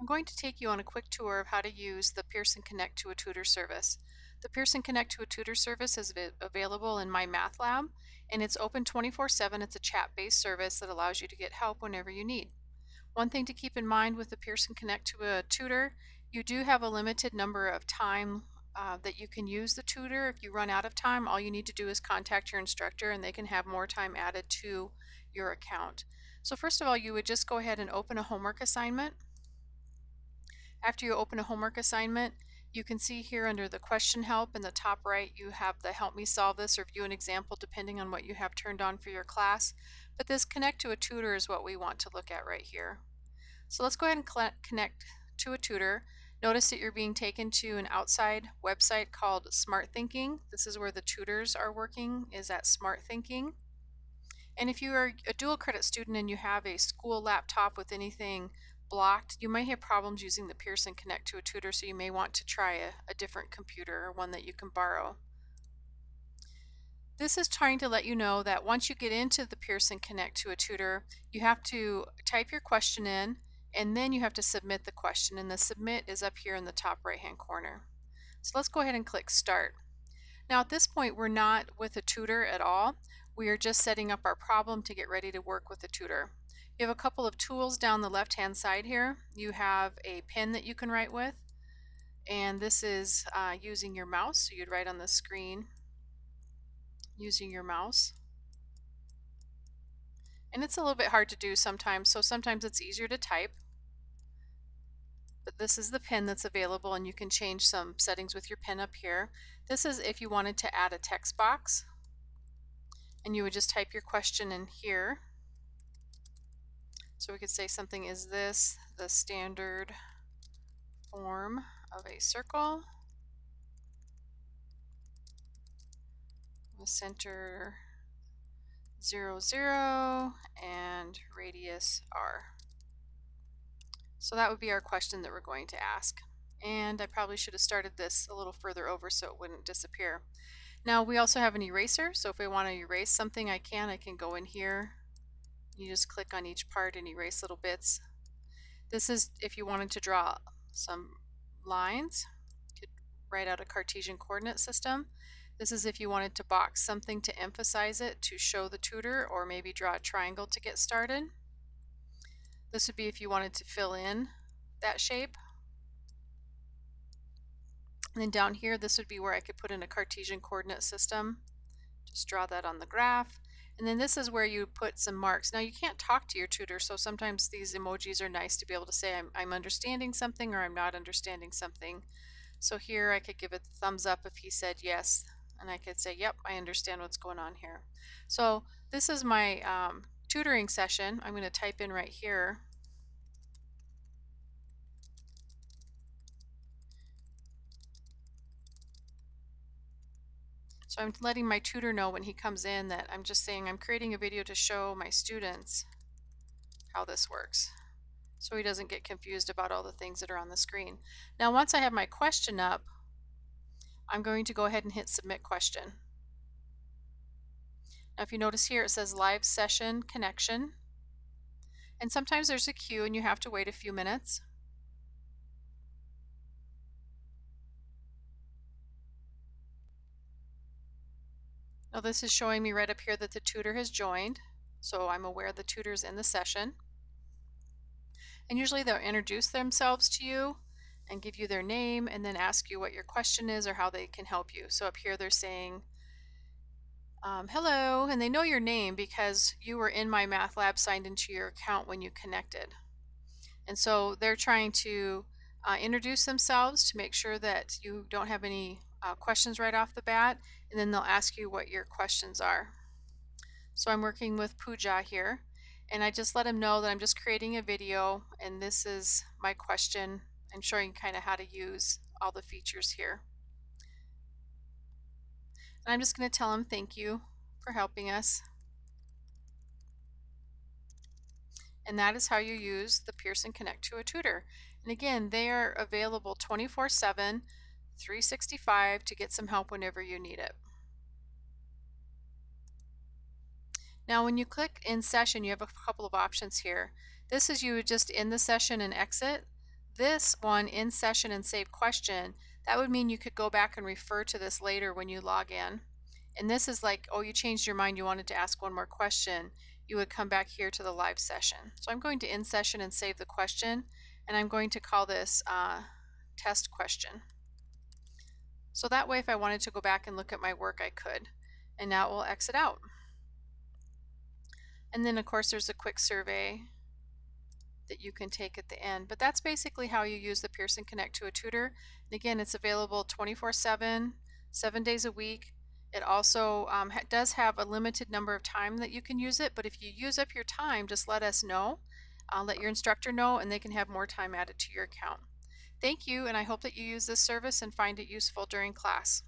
I'm going to take you on a quick tour of how to use the Pearson Connect to a Tutor service. The Pearson Connect to a Tutor service is available in my math lab, and it's open 24/7. It's a chat-based service that allows you to get help whenever you need. One thing to keep in mind with the Pearson Connect to a Tutor, you do have a limited number of time that you can use the tutor. If you run out of time, all you need to do is contact your instructor and they can have more time added to your account. So first of all, you would just go ahead and open a homework assignment. After you open a homework assignment, you can see here under the question help in the top right, you have the help me solve this or view an example depending on what you have turned on for your class. But this connect to a tutor is what we want to look at right here. So let's go ahead and connect to a tutor. Notice that you're being taken to an outside website called Smart Thinking. This is where the tutors are working, is at Smart Thinking. And if you are a dual credit student and you have a school laptop with anything blocked, you may have problems using the Pearson Connect to a Tutor, so you may want to try a different computer or one that you can borrow. This is trying to let you know that once you get into the Pearson Connect to a Tutor, you have to type your question in and then you have to submit the question, and the submit is up here in the top right hand corner. So let's go ahead and click Start. Now at this point we're not with a tutor at all. We are just setting up our problem to get ready to work with a tutor. You have a couple of tools down the left hand side here. You have a pen that you can write with, and this is using your mouse. So you'd write on the screen using your mouse. And it's a little bit hard to do sometimes, so sometimes it's easier to type. But this is the pen that's available, and you can change some settings with your pen up here. This is if you wanted to add a text box, and you would just type your question in here. So we could say something, is this the standard form of a circle with center 0, 0 and radius r. So that would be our question that we're going to ask. And I probably should have started this a little further over so it wouldn't disappear. Now we also have an eraser, so if I want to erase something I can go in here. You just click on each part and erase little bits. This is if you wanted to draw some lines, you could write out a Cartesian coordinate system. This is if you wanted to box something to emphasize it to show the tutor, or maybe draw a triangle to get started. This would be if you wanted to fill in that shape. And then down here, this would be where I could put in a Cartesian coordinate system. Just draw that on the graph. And then this is where you put some marks. Now you can't talk to your tutor, so sometimes these emojis are nice to be able to say I'm understanding something or I'm not understanding something. So here I could give it the thumbs up if he said yes, and I could say, yep, I understand what's going on here. So this is my tutoring session. I'm going to type in right here. So I'm letting my tutor know when he comes in that I'm just saying I'm creating a video to show my students how this works, so he doesn't get confused about all the things that are on the screen. Now once I have my question up, I'm going to go ahead and hit Submit Question. Now if you notice here it says Live Session Connection, and sometimes there's a queue and you have to wait a few minutes. Now this is showing me right up here that the tutor has joined, so I'm aware the tutor's in the session. And usually they'll introduce themselves to you and give you their name and then ask you what your question is or how they can help you. So up here they're saying, hello, and they know your name because you were in my math lab signed into your account when you connected. And so they're trying to introduce themselves to make sure that you don't have any questions right off the bat, and then they'll ask you what your questions are. So I'm working with Pooja here, and I just let him know that I'm just creating a video and this is my question. I'm showing kind of how to use all the features here. And I'm just going to tell him thank you for helping us. And that is how you use the Pearson Connect to a Tutor. And again, they are available 24/7, 365 to get some help whenever you need it. Now when you click in session, you have a couple of options here. This is you would just end the session and exit. This one, in session and save question, that would mean you could go back and refer to this later when you log in. And this is like, oh, you changed your mind, you wanted to ask one more question, you would come back here to the live session. So I'm going to end session and save the question, and I'm going to call this test question. So that way, if I wanted to go back and look at my work, I could. And now it will exit out. And then of course there's a quick survey that you can take at the end. But that's basically how you use the Pearson Connect to a Tutor. And again, it's available 24/7, 7 days a week. It also does have a limited number of time that you can use it, but if you use up your time, just let us know. Let your instructor know, and they can have more time added to your account. Thank you, and I hope that you use this service and find it useful during class.